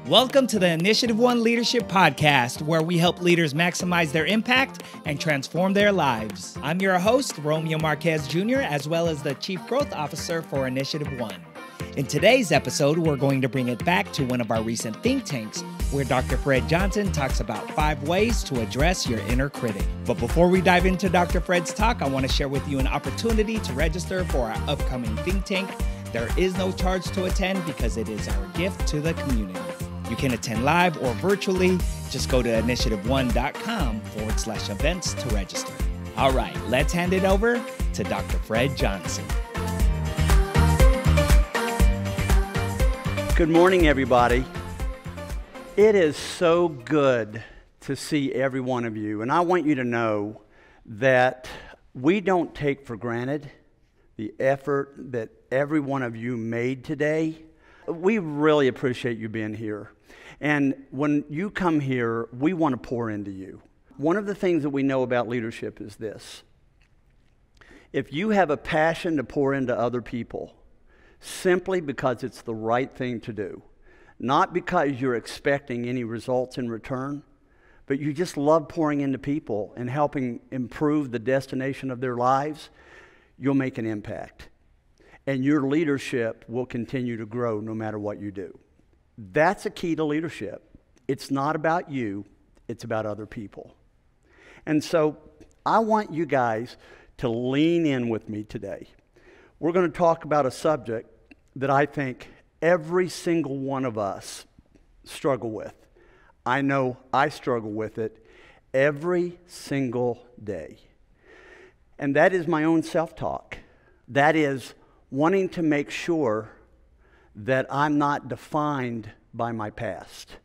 Welcome to the InitiativeOne Leadership Podcast, where we help leaders maximize their impact and transform their lives. I'm your host, Romeo Marquez Jr., as well as the Chief Growth Officer for InitiativeOne. In today's episode, we're going to bring it back to one of our recent think tanks, where Dr. Fred Johnson talks about 5 ways to address your inner critic. But before we dive into Dr. Fred's talk, I want to share with you an opportunity to register for our upcoming think tank. There is no charge to attend because it is our gift to the community. You can attend live or virtually. Just go to InitiativeOne.com/events to register. All right, let's hand it over to Dr. Fred Johnson. Good morning, everybody. It is so good to see every one of you. And I want you to know that we don't take for granted the effort that every one of you made today. We really appreciate you being here. And when you come here, we want to pour into you. One of the things that we know about leadership is this. If you have a passion to pour into other people, simply because it's the right thing to do, not because you're expecting any results in return, but you just love pouring into people and helping improve the destination of their lives, you'll make an impact. And your leadership will continue to grow no matter what you do. That's a key to leadership. It's not about you, it's about other people. And so I want you guys to lean in with me today. We're going to talk about a subject that I think every single one of us struggle with. I know I struggle with it every single day. And that is my own self-talk. That is wanting to make sure that I'm not defined by my past.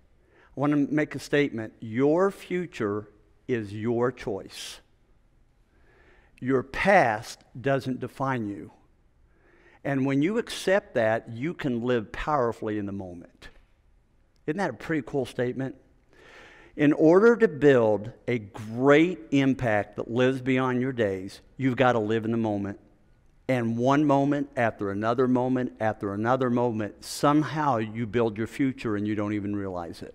I want to make a statement. Your future is your choice. Your past doesn't define you. And when you accept that, you can live powerfully in the moment. Isn't that a pretty cool statement? In order to build a great impact that lives beyond your days, you've got to live in the moment. And one moment after another moment after another moment, somehow you build your future and you don't even realize it.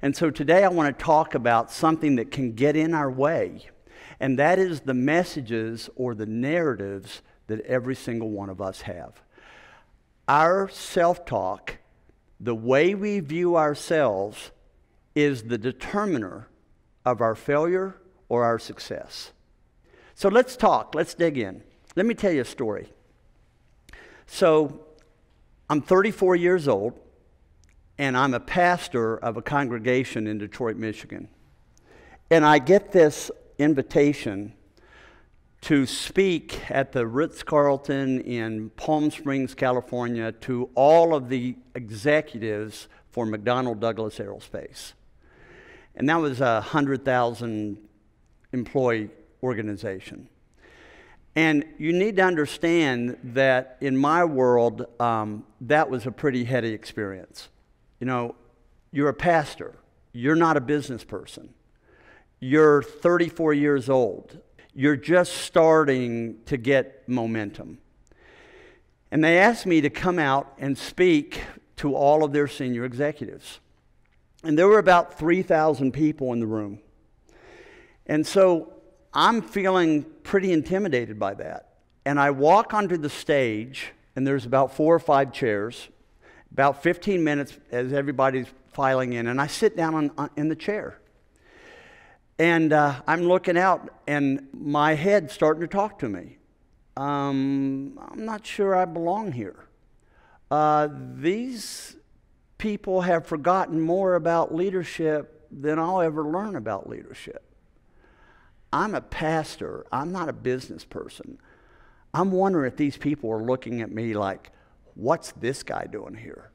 And so today I want to talk about something that can get in our way, and that is the messages or the narratives that every single one of us have. Our self-talk, the way we view ourselves, is the determiner of our failure or our success. So let's talk, let's dig in. Let me tell you a story. So I'm 34 years old, and I'm a pastor of a congregation in Detroit, Michigan. And I get this invitation to speak at the Ritz-Carlton in Palm Springs, California, to all of the executives for McDonnell Douglas Aerospace. And that was a 100,000 employee organization. And you need to understand that in my world, that was a pretty heady experience. You know, you're a pastor. You're not a business person. You're 34 years old. You're just starting to get momentum. And they asked me to come out and speak to all of their senior executives. And there were about 3,000 people in the room. And so I'm feeling pretty intimidated by that. And I walk onto the stage, and there's about 4 or 5 chairs, about 15 minutes as everybody's filing in, and I sit down in the chair. And I'm looking out, and my head's starting to talk to me. I'm not sure I belong here. These people have forgotten more about leadership than I'll ever learn about leadership. I'm a pastor. I'm not a business person. I'm wondering if these people are looking at me like, what's this guy doing here?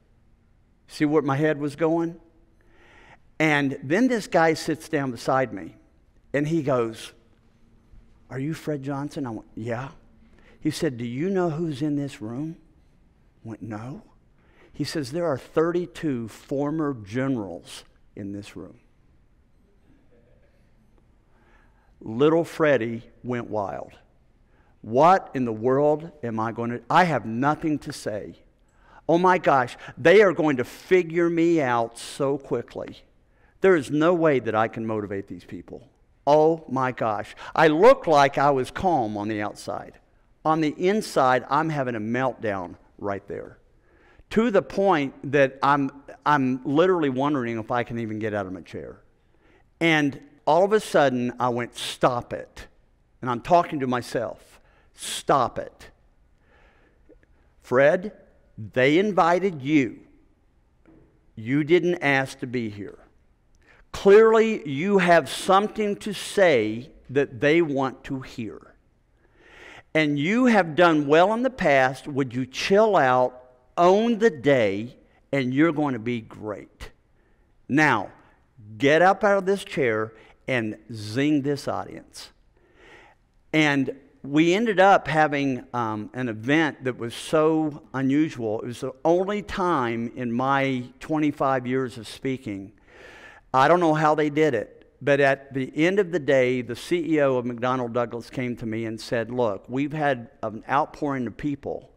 See where my head was going? And then this guy sits down beside me, and he goes, "Are you Fred Johnson?" I went, "Yeah." He said, "Do you know who's in this room?" I went, "No." He says, "There are 32 former generals in this room." Little Freddie went wild. What in the world am I going to... I have nothing to say Oh my gosh, they are going to figure me out so quickly. There is no way that I can motivate these people. Oh my gosh. I look like I was calm on the outside. On the inside, I'm having a meltdown right there. To the point that I'm literally wondering if I can even get out of my chair. And all of a sudden, I went, stop it. And I'm talking to myself, stop it. Fred, they invited you. You didn't ask to be here. Clearly, you have something to say that they want to hear. And you have done well in the past. Would you chill out, own the day, and you're going to be great. Now, get up out of this chair and zing this audience. And we ended up having an event that was so unusual. It was the only time in my 25 years of speaking. I don't know how they did it, but at the end of the day, the CEO of McDonnell Douglas came to me and said, look, we've had an outpouring of people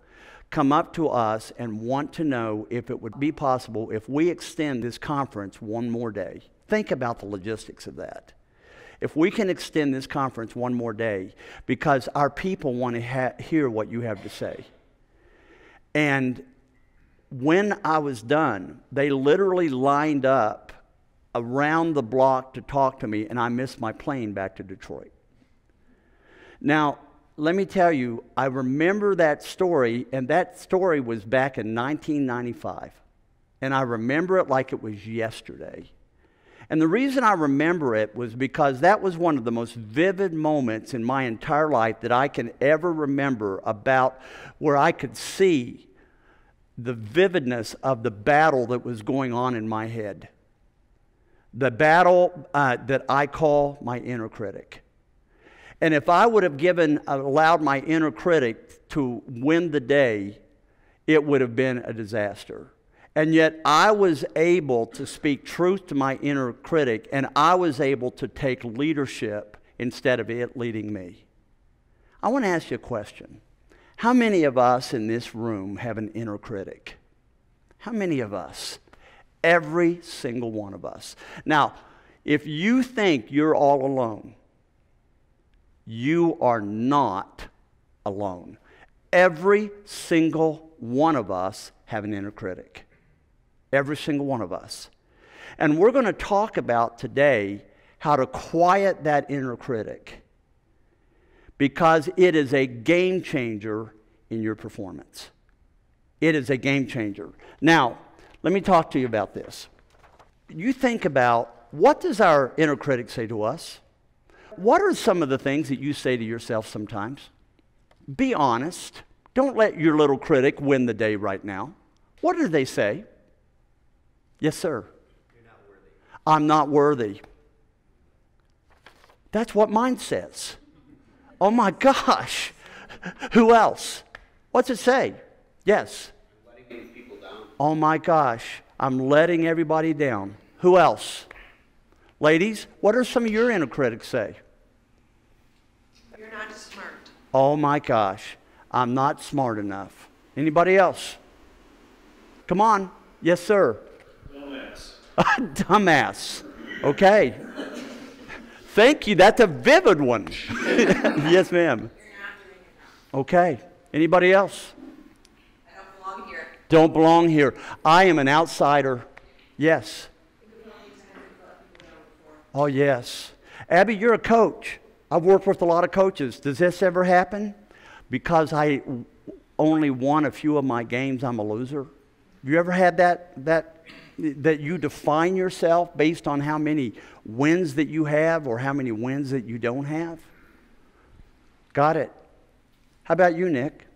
come up to us and want to know if it would be possible if we extend this conference one more day. Think about the logistics of that. If we can extend this conference one more day, because our people want to hear what you have to say. And when I was done, they literally lined up around the block to talk to me, and I missed my plane back to Detroit. Now, let me tell you, I remember that story, and that story was back in 1995. And I remember it like it was yesterday. And the reason I remember it was because that was one of the most vivid moments in my entire life that I can ever remember, about where I could see the vividness of the battle that was going on in my head. The battle that I call my inner critic. And if I would have allowed my inner critic to win the day, it would have been a disaster. And yet I was able to speak truth to my inner critic, and I was able to take leadership instead of it leading me. I want to ask you a question. How many of us in this room have an inner critic? How many of us? Every single one of us. Now, if you think you're all alone, you are not alone. Every single one of us have an inner critic. Every single one of us. And we're going to talk about today how to quiet that inner critic, because it is a game changer in your performance. It is a game changer. Now, let me talk to you about this. You think about, what does our inner critic say to us? What are some of the things that you say to yourself sometimes? Be honest. Don't let your little critic win the day right now. What do they say? Yes, sir. You're not worthy. I'm not worthy. That's what mine says. Oh my gosh. Who else? What's it say? Yes. Oh my gosh, I'm letting everybody down. Who else? Ladies, what are some of your inner critics say? You're not smart. Oh my gosh, I'm not smart enough. Anybody else? Come on. Yes, sir. Dumbass. Dumbass. Okay. Thank you. That's a vivid one. Yes, ma'am. Okay. Anybody else? Don't belong here. I am an outsider. Yes. Oh, yes. Abby, you're a coach. I've worked with a lot of coaches. Does this ever happen? Because I only won a few of my games, I'm a loser? Have you ever had that you define yourself based on how many wins that you have or how many wins that you don't have? Got it. How about you, Nick?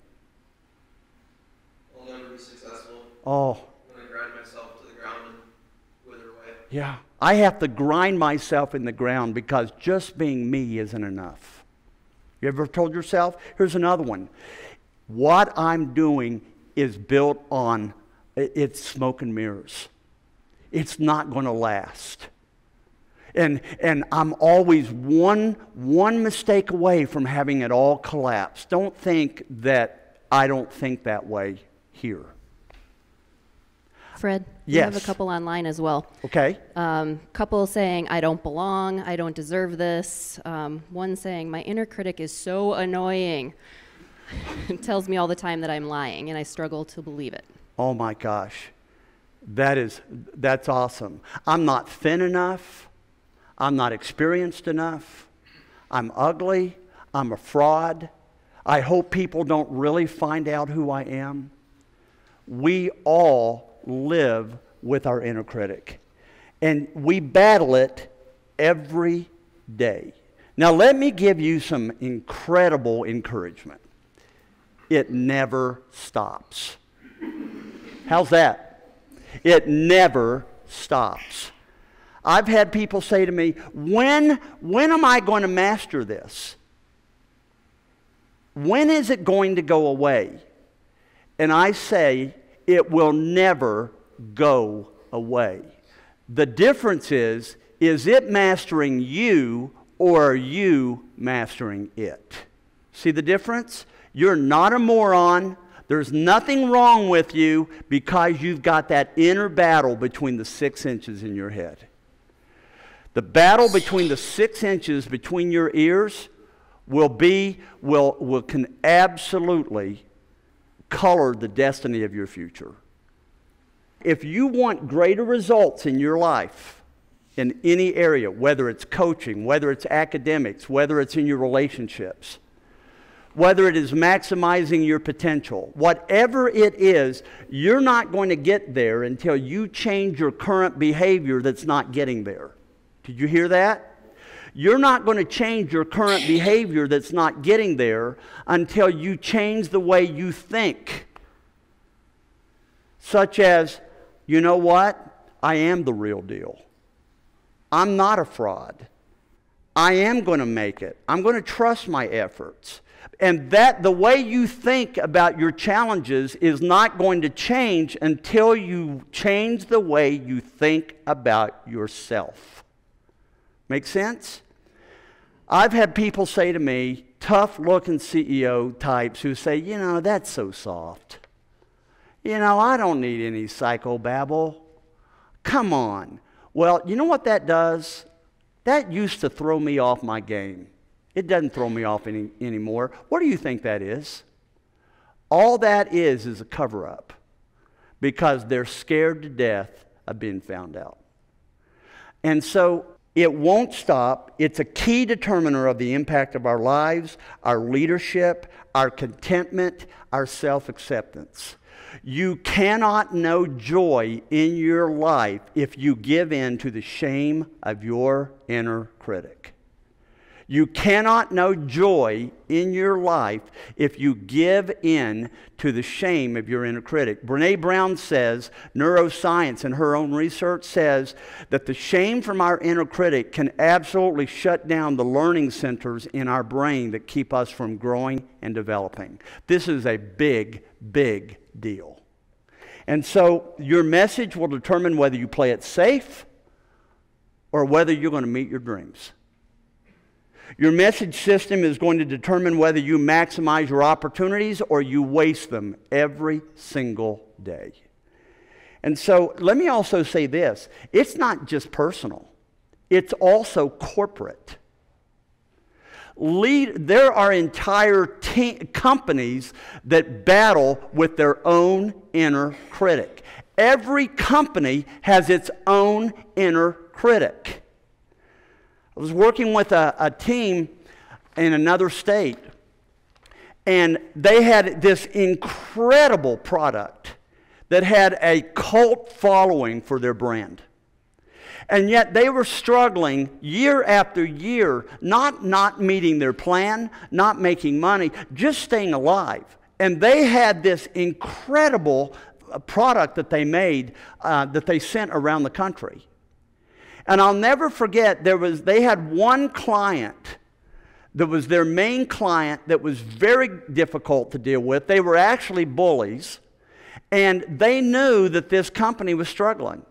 Oh. When I grind myself to the ground and wither away. Yeah. I have to grind myself in the ground because just being me isn't enough. You ever told yourself? Here's another one. What I'm doing is built on, it's smoke and mirrors. It's not going to last. And I'm always one mistake away from having it all collapse. Don't think that I don't think that way here. Fred, Yes. we have a couple online as well. Okay. Couple saying, I don't belong, I don't deserve this. One saying, my inner critic is so annoying. It tells me all the time that I'm lying, and I struggle to believe it. Oh my gosh. That's awesome. I'm not thin enough. I'm not experienced enough. I'm ugly. I'm a fraud. I hope people don't really find out who I am. We all live with our inner critic, and we battle it every day. Now, let me give you some incredible encouragement. It never stops. How's that? It never stops. I've had people say to me, when am I going to master this? When is it going to go away? And I say, it will never go away. The difference is it mastering you or are you mastering it? See the difference? You're not a moron. There's nothing wrong with you because you've got that inner battle between the 6 inches in your head. The battle between the 6 inches between your ears can absolutely color the destiny of your future. If you want greater results in your life, in any area, whether it's coaching, whether it's academics, whether it's in your relationships, whether it is maximizing your potential, whatever it is, you're not going to get there until you change your current behavior that's not getting there. Did you hear that? You're not going to change your current behavior that's not getting there until you change the way you think. Such as, you know what? I am the real deal. I'm not a fraud. I am going to make it. I'm going to trust my efforts. And that the way you think about your challenges is not going to change until you change the way you think about yourself. Make sense? I've had people say to me, tough-looking CEO types who say, you know, that's so soft. You know, I don't need any psychobabble. Come on. Well, you know what that does? That used to throw me off my game. It doesn't throw me off anymore. What do you think that is? All that is a cover-up because they're scared to death of being found out. And so it won't stop. It's a key determiner of the impact of our lives, our leadership, our contentment, our self-acceptance. You cannot know joy in your life if you give in to the shame of your inner critic. You cannot know joy in your life if you give in to the shame of your inner critic. Brené Brown says, neuroscience in her own research says that the shame from our inner critic can absolutely shut down the learning centers in our brain that keep us from growing and developing. This is a big, big deal. And so your message will determine whether you play it safe or whether you're going to meet your dreams. Your message system is going to determine whether you maximize your opportunities or you waste them every single day. And so let me also say this. It's not just personal. It's also corporate. There are entire companies that battle with their own inner critic. Every company has its own inner critic. I was working with a team in another state, and they had this incredible product that had a cult following for their brand. And yet they were struggling year after year, not meeting their plan, not making money, just staying alive. And they had this incredible product that they made that they sent around the country. And I'll never forget, they had one client that was their main client that was very difficult to deal with. They were actually bullies, and they knew that this company was struggling.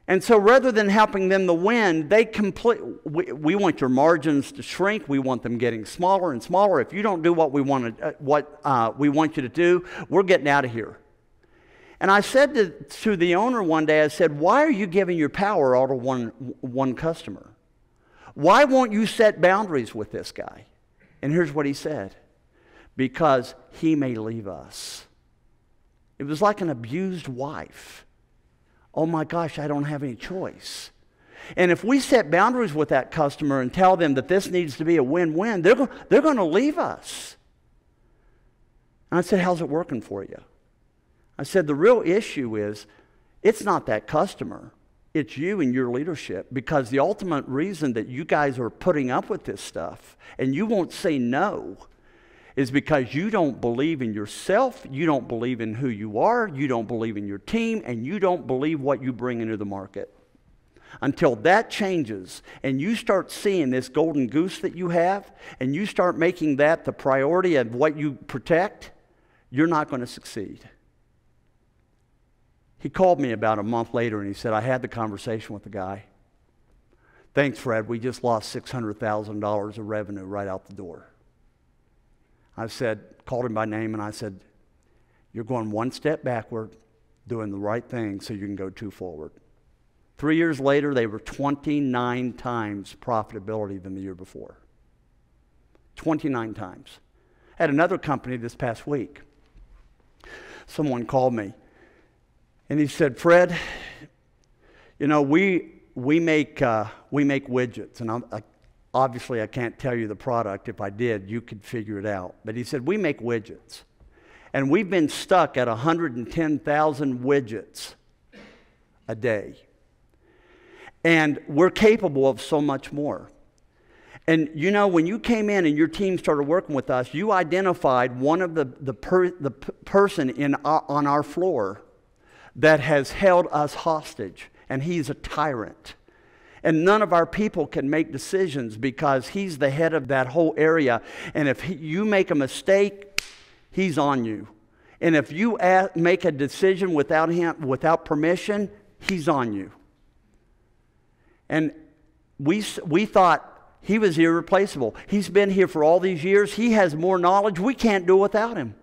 And so rather than helping them to win, we want your margins to shrink. We want them getting smaller and smaller. If you don't do what we want you to do, we're getting out of here. And I said to the owner one day, I said, why are you giving your power all to one customer? Why won't you set boundaries with this guy? And here's what he said. Because he may leave us. It was like an abused wife. Oh my gosh, I don't have any choice. And if we set boundaries with that customer and tell them that this needs to be a win-win, they're going to leave us. And I said, how's it working for you? I said, the real issue is, it's not that customer. It's you and your leadership, because the ultimate reason that you guys are putting up with this stuff and you won't say no is because you don't believe in yourself, you don't believe in who you are, you don't believe in your team, and you don't believe what you bring into the market. Until that changes and you start seeing this golden goose that you have and you start making that the priority of what you protect, you're not going to succeed. He called me about a month later and he said, I had the conversation with the guy. Thanks, Fred. We just lost $600,000 of revenue right out the door. I said, called him by name and I said, you're going one step backward, doing the right thing so you can go two forward. 3 years later, they were 29 times profitability than the year before. 29 times. I had another company this past week. Someone called me. And he said, Fred, you know, we make widgets, and obviously I can't tell you the product. If I did, you could figure it out. But he said, we make widgets, and we've been stuck at 110,000 widgets a day, and we're capable of so much more. And you know, when you came in and your team started working with us, you identified one of the person on our floor that has held us hostage, and he's a tyrant. And none of our people can make decisions because he's the head of that whole area. And if you make a mistake, he's on you. And if you make a decision without him, without permission, he's on you. And we thought he was irreplaceable. He's been here for all these years. He has more knowledge. We can't do it without him.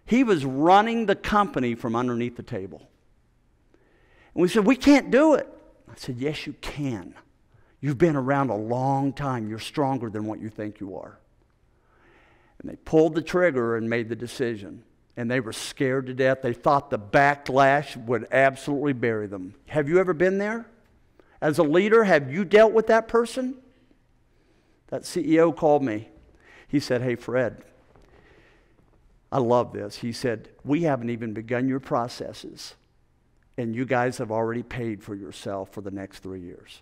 He was running the company from underneath the table. And we said, we can't do it. I said, yes, you can. You've been around a long time. You're stronger than what you think you are. And they pulled the trigger and made the decision. And they were scared to death. They thought the backlash would absolutely bury them. Have you ever been there? As a leader, have you dealt with that person? That CEO called me. He said, hey, Fred, I love this. He said, we haven't even begun your processes, and you guys have already paid for yourself for the next 3 years.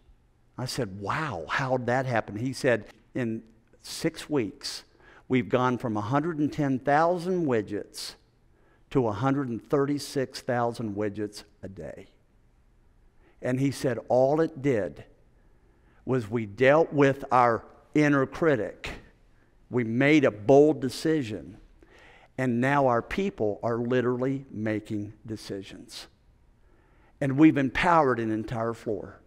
I said, wow, how'd that happen? He said, in 6 weeks, we've gone from 110,000 widgets to 136,000 widgets a day. And he said, all it did was we dealt with our inner critic. We made a bold decision. And now our people are literally making decisions. And we've empowered an entire floor.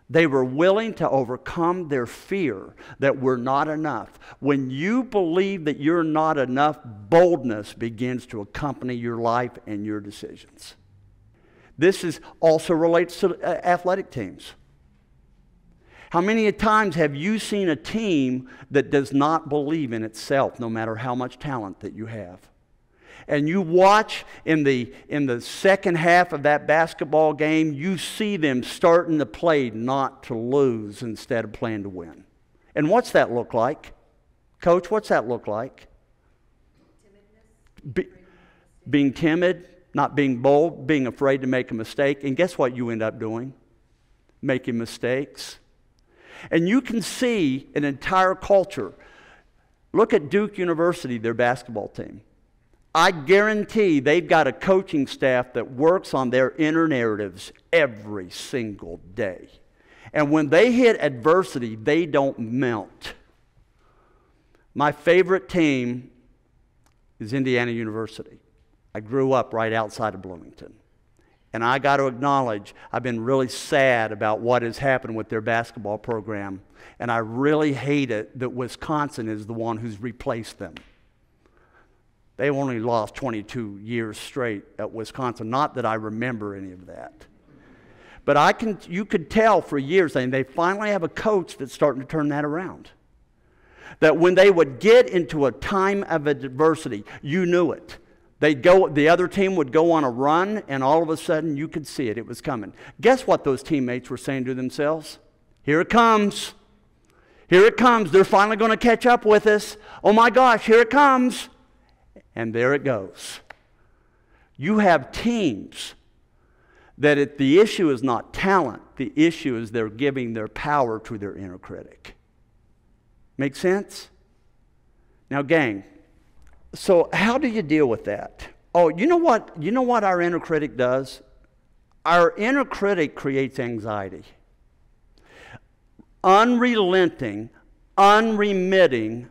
They were willing to overcome their fear that we're not enough. When you believe that you're not enough, boldness begins to accompany your life and your decisions. This also relates to athletic teams. How many times have you seen a team that does not believe in itself, no matter how much talent that you have? And you watch in the second half of that basketball game, you see them starting to play not to lose instead of playing to win. And what's that look like? Coach, what's that look like? Being timid, not being bold, being afraid to make a mistake. And guess what you end up doing? Making mistakes. And you can see an entire culture. Look at Duke University, their basketball team. I guarantee they've got a coaching staff that works on their inner narratives every single day. And when they hit adversity, they don't melt. My favorite team is Indiana University. I grew up right outside of Bloomington. And I got to acknowledge, I've been really sad about what has happened with their basketball program. And I really hate it that Wisconsin is the one who's replaced them. They only lost 22 years straight at Wisconsin. Not that I remember any of that. But you could tell for years, and they finally have a coach that's starting to turn that around. That when they would get into a time of adversity, you knew it. The other team would go on a run, and all of a sudden you could see it. It was coming. Guess what those teammates were saying to themselves? Here it comes. Here it comes. They're finally going to catch up with us. Oh my gosh, here it comes. And there it goes. You have teams that the issue is not talent. The issue is they're giving their power to their inner critic. Make sense? Now, gang, so how do you deal with that? Oh, you know what our inner critic does? Our inner critic creates anxiety. Unrelenting, unremitting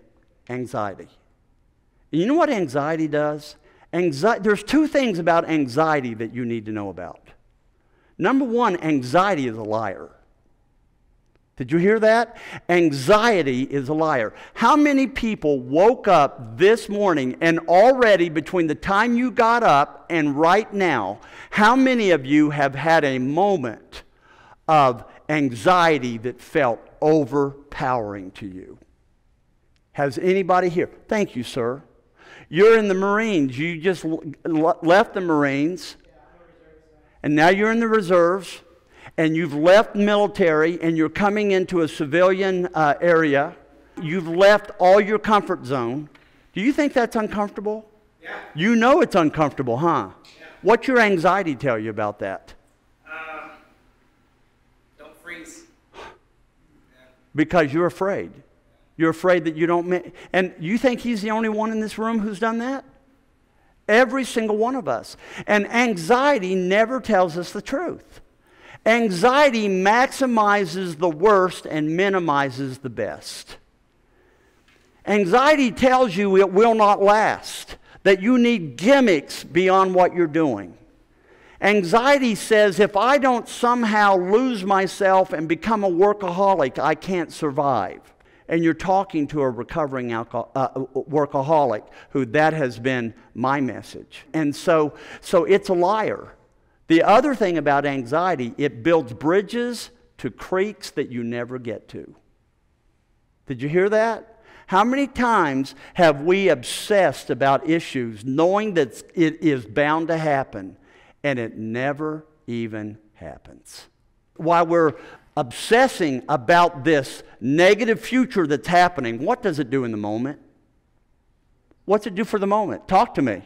anxiety. You know what anxiety does? There's two things about anxiety that you need to know about. Number one, anxiety is a liar. Did you hear that? Anxiety is a liar. How many people woke up this morning and already between the time you got up and right now, how many of you have had a moment of anxiety that felt overpowering to you? Has anybody here? Thank you, sir. You're in the Marines. You just left the Marines, and now you're in the reserves, and you've left military, and you're coming into a civilian area. You've left all your comfort zone. Do you think that's uncomfortable? Yeah. You know it's uncomfortable, huh? Yeah. What's your anxiety tell you about that? Don't freeze. Because you're afraid. You're afraid that you don't... And you think he's the only one in this room who's done that? Every single one of us. And anxiety never tells us the truth. Anxiety maximizes the worst and minimizes the best. Anxiety tells you it will not last, that you need gimmicks beyond what you're doing. Anxiety says if I don't somehow lose myself and become a workaholic, I can't survive. And you're talking to a recovering workaholic who that has been my message. And so it's a liar. The other thing about anxiety, it builds bridges to creeks that you never get to. Did you hear that? How many times have we obsessed about issues knowing that it is bound to happen and it never even happens? While we're obsessing about this negative future that's happening, what does it do in the moment? What's it do for the moment? Talk to me.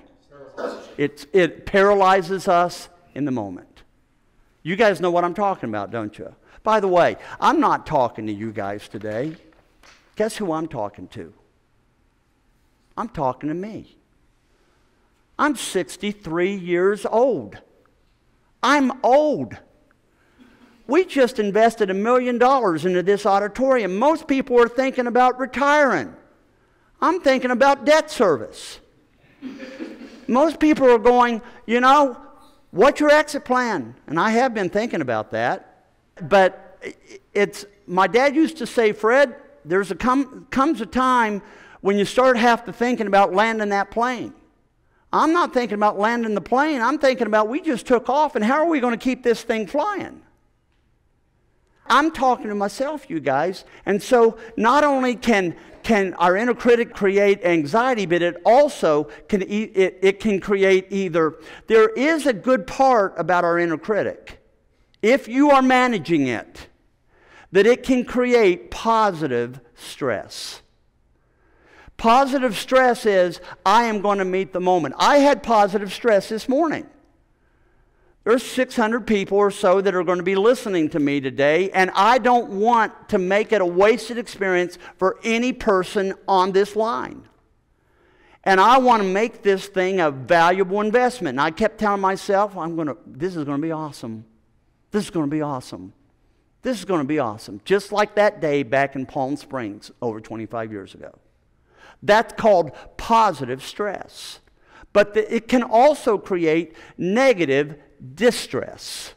It paralyzes us in the moment. You guys know what I'm talking about, don't you? By the way, I'm not talking to you guys today. Guess who I'm talking to? I'm talking to me. I'm 63 years old. I'm old. We just invested $1 million into this auditorium. Most people are thinking about retiring. I'm thinking about debt service. Most people are going, you know, what's your exit plan? And I have been thinking about that. But my dad used to say, Fred, comes a time when you start have to thinking about landing that plane. I'm not thinking about landing the plane. I'm thinking about we just took off, and how are we going to keep this thing flying? I'm talking to myself, you guys. And so not only can our inner critic create anxiety, but it also can create either. There is a good part about our inner critic. If you are managing it, that it can create positive stress. Positive stress is, I am going to meet the moment. I had positive stress this morning. There's 600 people or so that are going to be listening to me today, and I don't want to make it a wasted experience for any person on this line. And I want to make this thing a valuable investment. And I kept telling myself, this is going to be awesome. This is going to be awesome. This is going to be awesome. Just like that day back in Palm Springs over 25 years ago. That's called positive stress. But it can also create negative distress.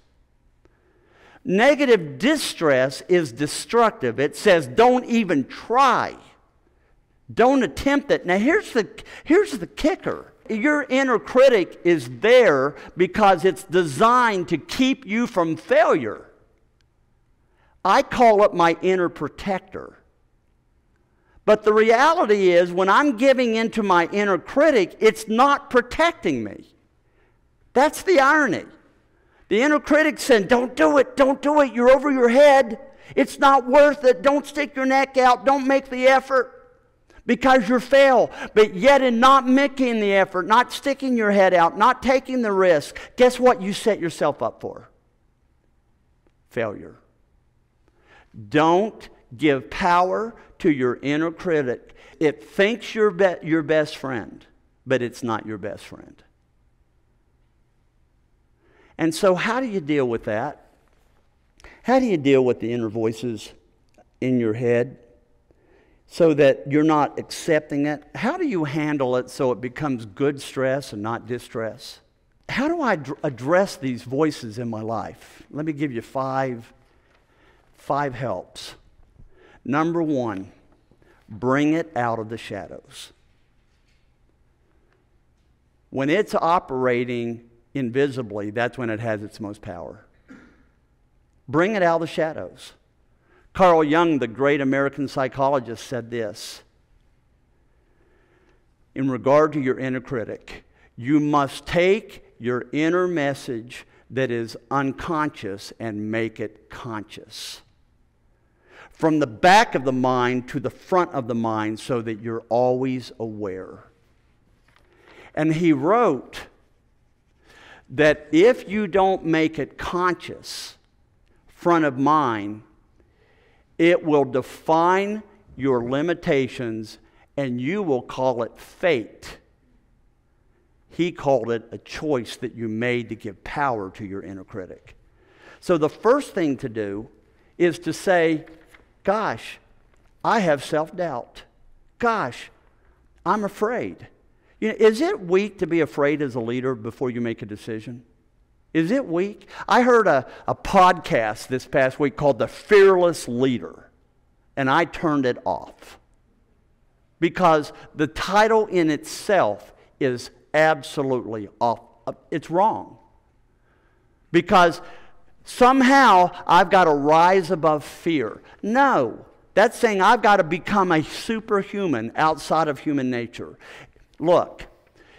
Negative distress is destructive. It says don't even try. Don't attempt it. Now here's the kicker. Your inner critic is there because it's designed to keep you from failure. I call it my inner protector. But the reality is, when I'm giving into my inner critic, it's not protecting me. That's the irony. The inner critic said, don't do it, you're over your head. It's not worth it, don't stick your neck out, don't make the effort because you'll fail. But yet in not making the effort, not sticking your head out, not taking the risk, guess what you set yourself up for? Failure. Don't give power to your inner critic. It thinks you're your best friend, but it's not your best friend. And so how do you deal with that? How do you deal with the inner voices in your head so that you're not accepting it? How do you handle it so it becomes good stress and not distress? How do I address these voices in my life? Let me give you five helps. Number one, bring it out of the shadows. When it's operating invisibly, that's when it has its most power. Bring it out of the shadows. Carl Jung, the great American psychologist, said this in regard to your inner critic: you must take your inner message that is unconscious and make it conscious. From the back of the mind to the front of the mind so that you're always aware. And he wrote that if you don't make it conscious, front of mind, it will define your limitations and you will call it fate. He called it a choice that you made to give power to your inner critic. So the first thing to do is to say, gosh, I have self-doubt. Gosh, I'm afraid. You know, is it weak to be afraid as a leader before you make a decision? Is it weak? I heard a podcast this past week called The Fearless Leader, and I turned it off because the title in itself is absolutely off. It's wrong. Because somehow I've got to rise above fear. No, that's saying I've got to become a superhuman outside of human nature. Look,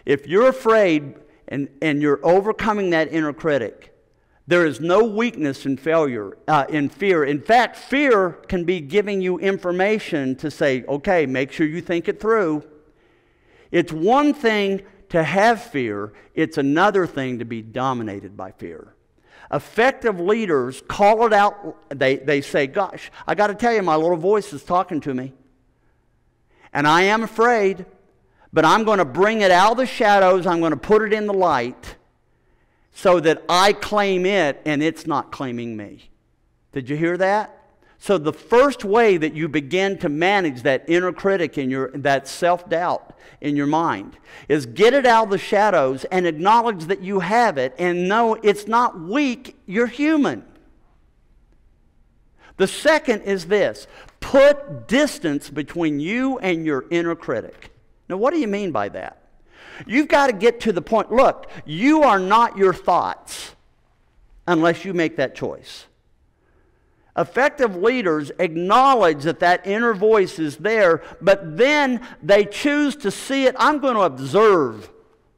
if you're afraid and you're overcoming that inner critic, there is no weakness in failure, in fear. In fact, fear can be giving you information to say, okay, make sure you think it through. It's one thing to have fear, it's another thing to be dominated by fear. Effective leaders call it out. They say, gosh, I got to tell you, my little voice is talking to me. And I am afraid, but I'm going to bring it out of the shadows. I'm going to put it in the light so that I claim it and it's not claiming me. Did you hear that? So the first way that you begin to manage that inner critic and that self-doubt in your mind is get it out of the shadows and acknowledge that you have it and know it's not weak, you're human. The second is this: put distance between you and your inner critic. Now, what do you mean by that? You've got to get to the point, look, you are not your thoughts unless you make that choice. Effective leaders acknowledge that that inner voice is there, but then they choose to see it. I'm going to observe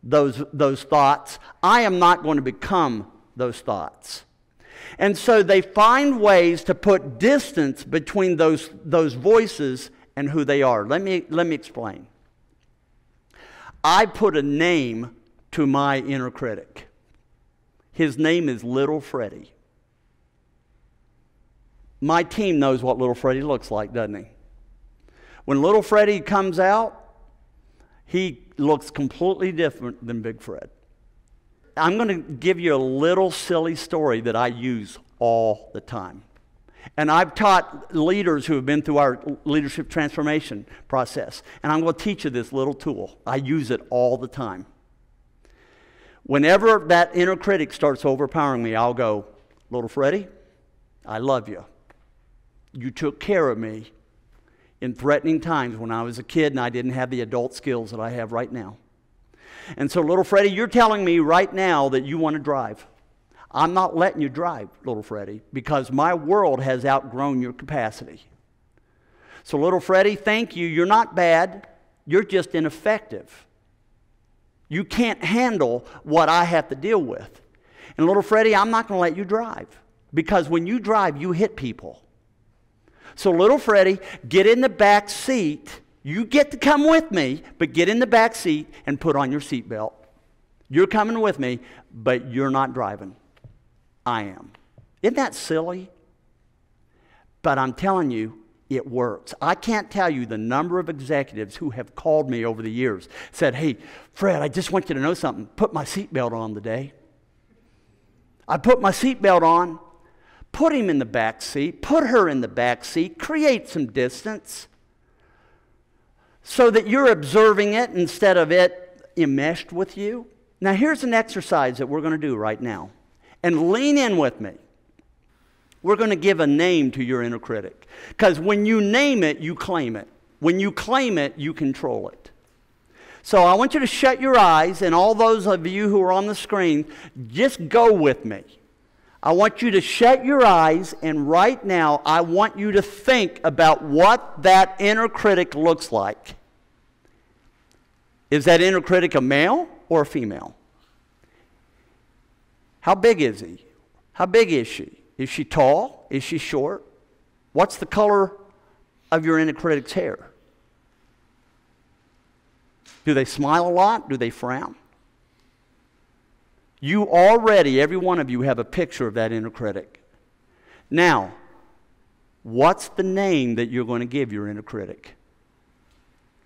those thoughts. I am not going to become those thoughts. And so they find ways to put distance between those voices and who they are. Let me explain. I put a name to my inner critic. His name is Little Freddie. My team knows what Little Freddie looks like, doesn't he? When Little Freddie comes out, he looks completely different than Big Fred. I'm going to give you a little silly story that I use all the time. And I've taught leaders who have been through our leadership transformation process. And I'm going to teach you this little tool. I use it all the time. Whenever that inner critic starts overpowering me, I'll go, Little Freddie, I love you. You took care of me in threatening times when I was a kid and I didn't have the adult skills that I have right now. And so, little Freddie, you're telling me right now that you want to drive. I'm not letting you drive, little Freddie, because my world has outgrown your capacity. So, little Freddie, thank you. You're not bad. You're just ineffective. You can't handle what I have to deal with. And little Freddie, I'm not going to let you drive, because when you drive, you hit people. So, little Freddie, get in the back seat. You get to come with me, but get in the back seat and put on your seatbelt. You're coming with me, but you're not driving. I am. Isn't that silly? But I'm telling you, it works. I can't tell you the number of executives who have called me over the years, said, hey, Fred, I just want you to know something. Put my seatbelt on today. I put my seatbelt on, put him in the back seat, put her in the back seat, create some distance so that you're observing it instead of it enmeshed with you. Now, here's an exercise that we're going to do right now. And lean in with me. We're going to give a name to your inner critic. Because when you name it, you claim it. When you claim it, you control it. So I want you to shut your eyes, and all those of you who are on the screen, just go with me. I want you to shut your eyes, and right now, I want you to think about what that inner critic looks like. Is that inner critic a male or a female? How big is he? How big is she? Is she tall? Is she short? What's the color of your inner critic's hair? Do they smile a lot? Do they frown? You already, every one of you, have a picture of that inner critic. Now, what's the name that you're going to give your inner critic?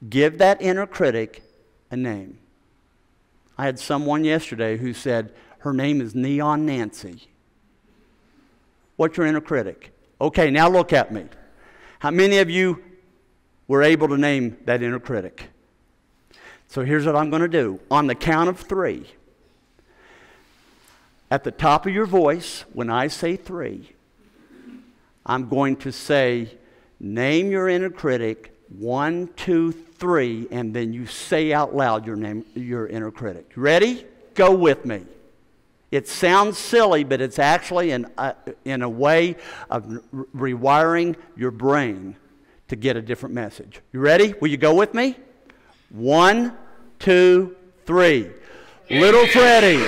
Give that inner critic a name. I had someone yesterday who said, her name is Neon Nancy. What's your inner critic? Okay, now look at me. How many of you were able to name that inner critic? So here's what I'm going to do. On the count of 3, at the top of your voice, when I say 3, I'm going to say, name your inner critic, 1, 2, 3, and then you say out loud your name, your inner critic. Ready? Go with me. It sounds silly, but it's actually in a way of rewiring your brain to get a different message. You ready? Will you go with me? 1, 2, 3. Little Freddie.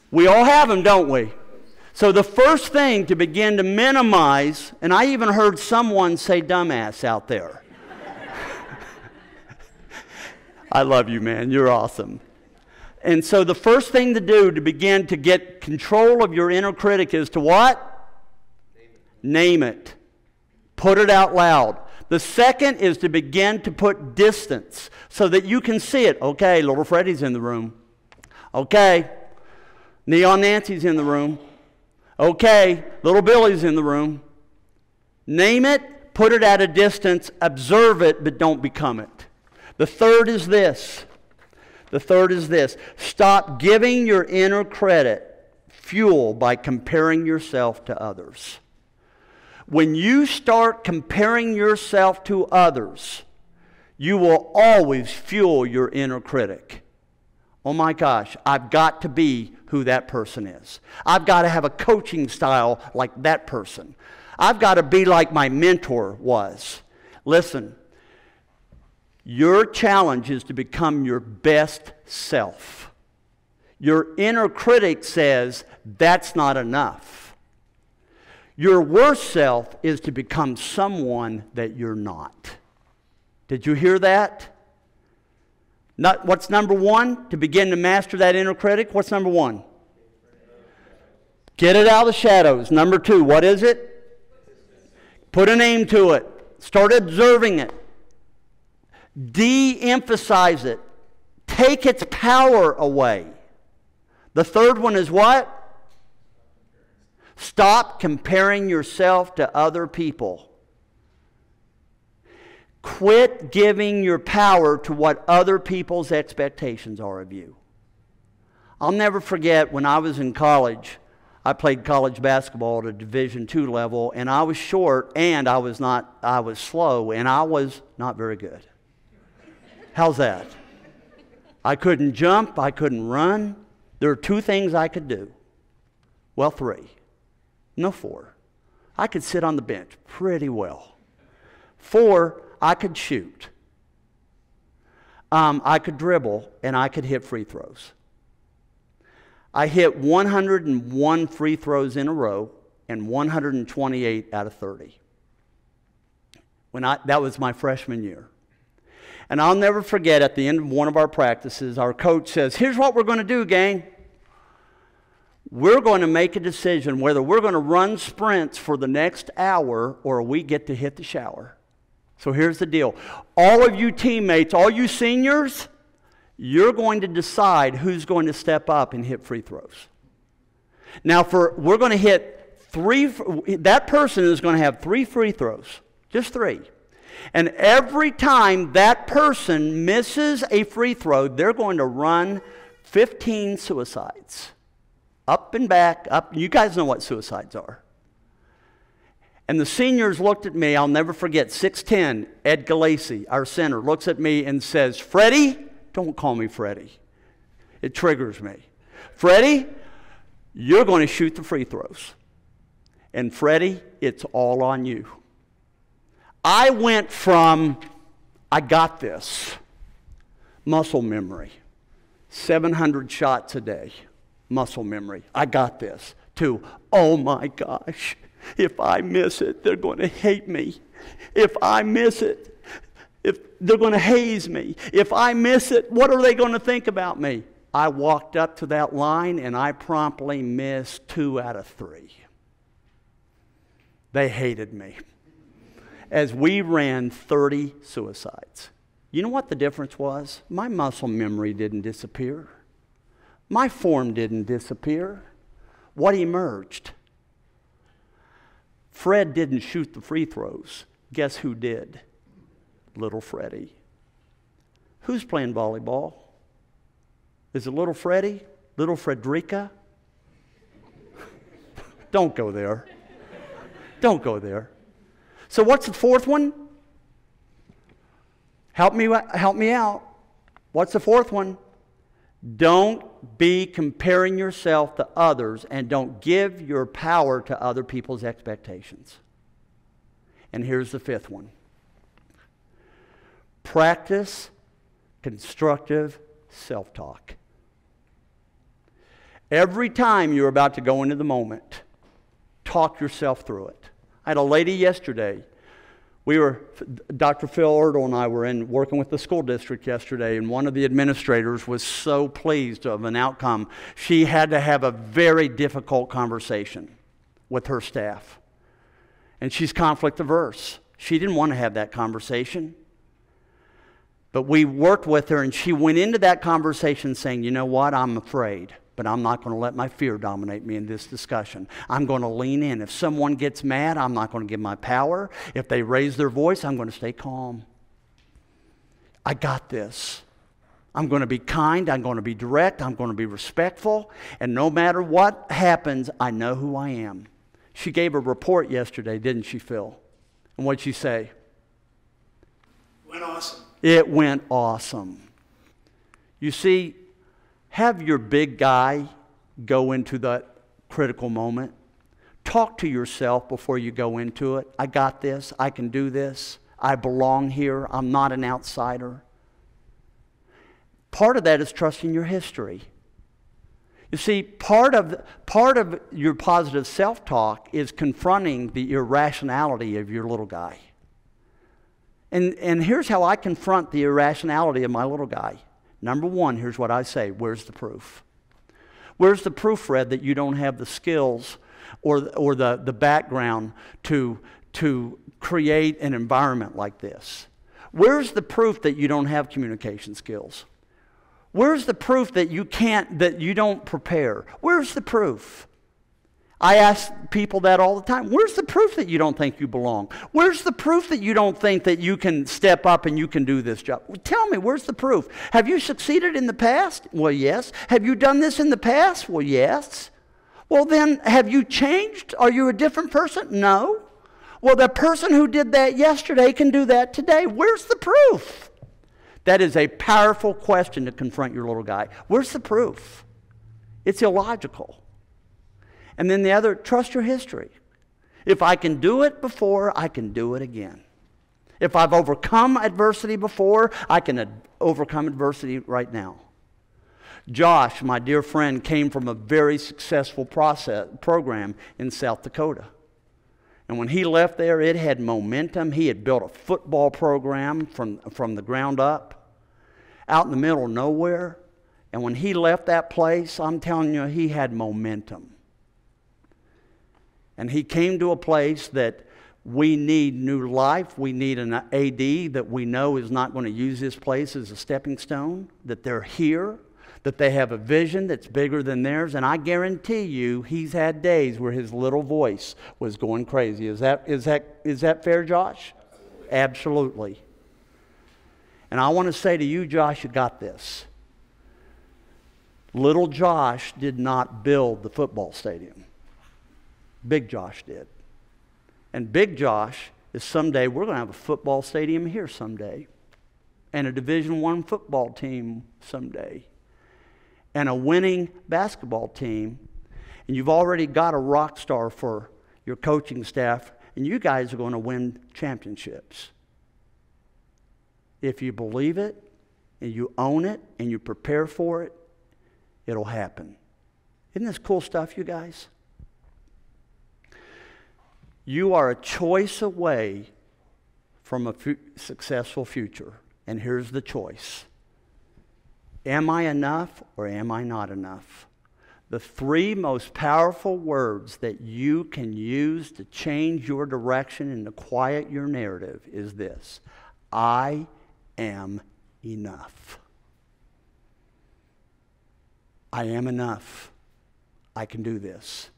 We all have them, don't we? So the first thing to begin to minimize, and I even heard someone say dumbass out there. I love you, man. You're awesome. And so the first thing to do to begin to get control of your inner critic is to what? Name it. Put it out loud. The second is to begin to put distance so that you can see it. Okay, little Freddie's in the room. Okay, Neon Nancy's in the room. Okay, little Billy's in the room. Name it, put it at a distance, observe it, but don't become it. The third is this. The third is this. Stop giving your inner critic fuel by comparing yourself to others. When you start comparing yourself to others, you will always fuel your inner critic. Oh my gosh, I've got to be who that person is. I've got to have a coaching style like that person. I've got to be like my mentor was. Listen, your challenge is to become your best self. Your inner critic says that's not enough. Your worst self is to become someone that you're not. Did you hear that? What's number 1? To begin to master that inner critic, what's number 1? Get it out of the shadows. Number 2, what is it? Put a name to it. Start observing it. De-emphasize it. Take its power away. The third one is what? Stop comparing yourself to other people. Quit giving your power to what other people's expectations are of you. I'll never forget when I was in college, I played college basketball at a Division II level, and I was short, and I was slow, and I was not very good. How's that? I couldn't jump. I couldn't run. There are 2 things I could do. Well, 3. No, 4. I could sit on the bench pretty well. 4, I could shoot. I could dribble, and I could hit free throws. I hit 101 free throws in a row and 128 out of 30. That was my freshman year. And I'll never forget, at the end of one of our practices, our coach says, here's what we're going to do, gang. We're going to make a decision whether we're going to run sprints for the next hour or we get to hit the shower. So here's the deal. All of you teammates, all you seniors, you're going to decide who's going to step up and hit free throws. Now, we're going to hit 3, that person is going to have 3 free throws, just 3. And every time that person misses a free throw, they're going to run 15 suicides. Up and back, up. You guys know what suicides are. And the seniors looked at me, I'll never forget, 6'10", Ed Galassi, our center, looks at me and says, Freddie, don't call me Freddie. It triggers me. Freddie, you're going to shoot the free throws. And Freddie, it's all on you. I went from, I got this, muscle memory, 700 shots a day, muscle memory, I got this, to, oh my gosh, if I miss it, they're going to hate me. If I miss it, they're going to haze me. If I miss it, what are they going to think about me? I walked up to that line and I promptly missed 2 out of 3. They hated me. As we ran 30 suicides. You know what the difference was? My muscle memory didn't disappear. My form didn't disappear. What emerged? Fred didn't shoot the free throws. Guess who did? Little Freddie. Who's playing volleyball? Is it little Freddie? Little Frederica? Don't go there. Don't go there. So what's the 4th one? Help me out. What's the 4th one? Don't be comparing yourself to others, and don't give your power to other people's expectations. And here's the 5th one. Practice constructive self-talk. Every time you're about to go into the moment, talk yourself through it. I had a lady yesterday. Dr. Phil Erdel and I were working with the school district yesterday, and one of the administrators was so pleased of an outcome. She had to have a very difficult conversation with her staff. And she's conflict averse. She didn't want to have that conversation. But we worked with her, and she went into that conversation saying, you know what, I'm afraid. But I'm not going to let my fear dominate me in this discussion. I'm going to lean in. If someone gets mad, I'm not going to give my power. If they raise their voice, I'm going to stay calm. I got this. I'm going to be kind. I'm going to be direct. I'm going to be respectful. And no matter what happens, I know who I am. She gave a report yesterday, didn't she, Phil? And what'd she say? Went awesome. It went awesome. You see, have your big guy go into that critical moment. Talk to yourself before you go into it. I got this. I can do this. I belong here. I'm not an outsider. Part of that is trusting your history. You see, part of your positive self-talk is confronting the irrationality of your little guy. And here's how I confront the irrationality of my little guy. Number 1, here's what I say. Where's the proof? Where's the proof, Fred, that you don't have the skills or the background to create an environment like this? Where's the proof that you don't have communication skills? Where's the proof that you don't prepare? Where's the proof? I ask people that all the time. Where's the proof that you don't think you belong? Where's the proof that you don't think that you can step up and you can do this job? Tell me, where's the proof? Have you succeeded in the past? Well, yes. Have you done this in the past? Well, yes. Well, then, have you changed? Are you a different person? No. Well, the person who did that yesterday can do that today. Where's the proof? That is a powerful question to confront your little guy. Where's the proof? It's illogical. And then the other, trust your history. If I can do it before, I can do it again. If I've overcome adversity before, I can overcome adversity right now. Josh, my dear friend, came from a very successful program in South Dakota. And when he left there, it had momentum. He had built a football program from the ground up, out in the middle of nowhere. And when he left that place, I'm telling you, he had momentum. And he came to a place that we need new life. We need an AD that we know is not going to use this place as a stepping stone, that they're here, that they have a vision that's bigger than theirs. And I guarantee you, he's had days where his little voice was going crazy. Is that fair, Josh? Absolutely. And I want to say to you, Josh, you got this. Little Josh did not build the football stadium. Big Josh did. And Big Josh is someday, we're going to have a football stadium here someday. And a Division I football team someday. And a winning basketball team. And you've already got a rock star for your coaching staff. And you guys are going to win championships. If you believe it, and you own it, and you prepare for it, it'll happen. Isn't this cool stuff, you guys? You are a choice away from a successful future. And here's the choice. Am I enough or am I not enough? The three most powerful words that you can use to change your direction and to quiet your narrative is this: I am enough. I am enough. I can do this.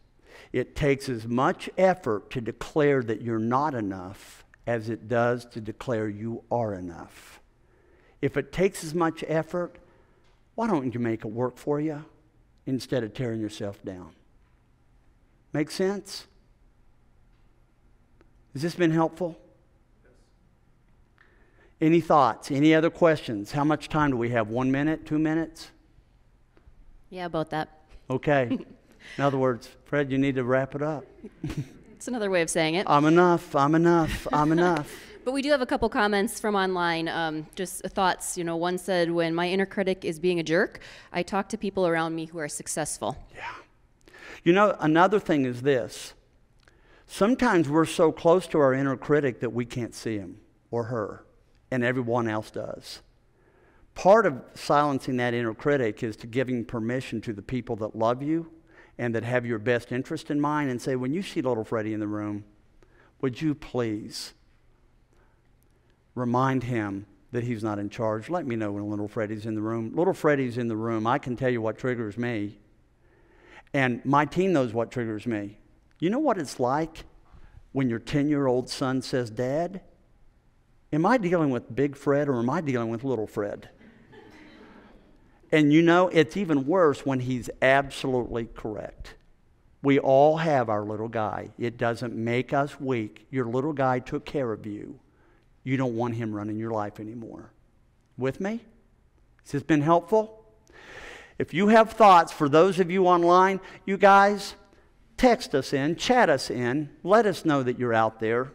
It takes as much effort to declare that you're not enough as it does to declare you are enough. If it takes as much effort, why don't you make it work for you instead of tearing yourself down? Make sense? Has this been helpful? Any thoughts? Any other questions? How much time do we have? 1 minute? 2 minutes? Yeah, about that. Okay. In other words, Fred, you need to wrap it up. It's another way of saying it. I'm enough, I'm enough, I'm enough. But we do have a couple comments from online, just thoughts. You know, one said, when my inner critic is being a jerk, I talk to people around me who are successful. Yeah. You know, another thing is this. Sometimes we're so close to our inner critic that we can't see him or her, and everyone else does. Part of silencing that inner critic is to giving permission to the people that love you and that have your best interest in mind, and say, when you see little Freddie in the room, would you please remind him that he's not in charge? Let me know when little Freddie's in the room. Little Freddie's in the room. I can tell you what triggers me. And my team knows what triggers me. You know what it's like when your 10-year-old son says, Dad, am I dealing with Big Fred or am I dealing with little Fred? And you know, it's even worse when he's absolutely correct. We all have our little guy. It doesn't make us weak. Your little guy took care of you. You don't want him running your life anymore. With me? Has this been helpful? If you have thoughts, for those of you online, you guys, text us in, chat us in, let us know that you're out there.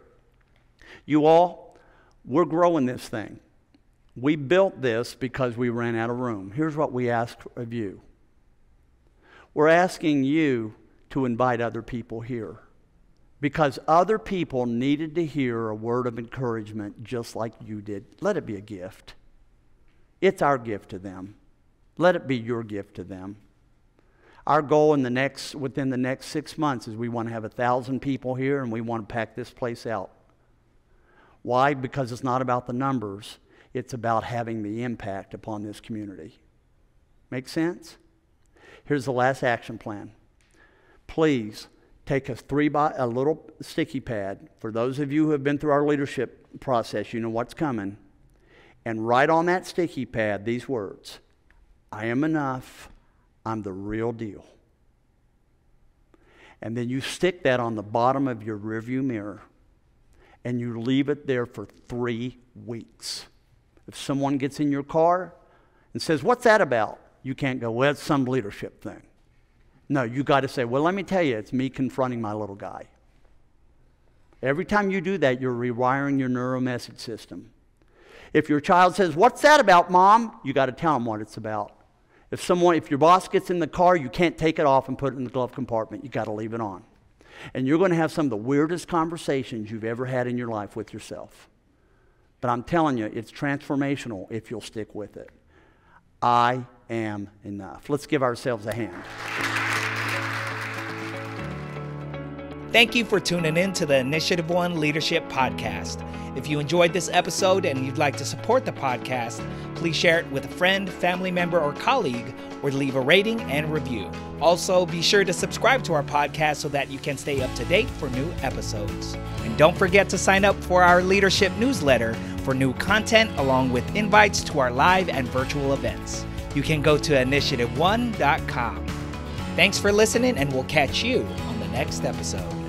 You all, we're growing this thing. We built this because we ran out of room. Here's what we ask of you. We're asking you to invite other people here because other people needed to hear a word of encouragement just like you did. Let it be a gift. It's our gift to them. Let it be your gift to them. Our goal within the next 6 months is we want to have 1,000 people here and we want to pack this place out. Why? Because it's not about the numbers. It's about having the impact upon this community. Make sense? Here's the last action plan. Please take a little sticky pad. For those of you who have been through our leadership process, you know what's coming. And write on that sticky pad these words: I am enough. I'm the real deal. And then you stick that on the bottom of your rearview mirror. And you leave it there for 3 weeks. If someone gets in your car and says, what's that about? You can't go, well, it's some leadership thing. No, you got to say, well, let me tell you, it's me confronting my little guy. Every time you do that, you're rewiring your neuromessage system. If your child says, what's that about, Mom? You got to tell them what it's about. If your boss gets in the car, you can't take it off and put it in the glove compartment. You got to leave it on. And you're going to have some of the weirdest conversations you've ever had in your life with yourself. But I'm telling you, it's transformational if you'll stick with it. I am enough. Let's give ourselves a hand. Thank you for tuning in to the InitiativeOne Leadership Podcast. If you enjoyed this episode and you'd like to support the podcast, please share it with a friend, family member, or colleague, or leave a rating and review. Also, be sure to subscribe to our podcast so that you can stay up to date for new episodes. And don't forget to sign up for our leadership newsletter for new content along with invites to our live and virtual events. You can go to InitiativeOne.com. Thanks for listening, and we'll catch you on the next episode.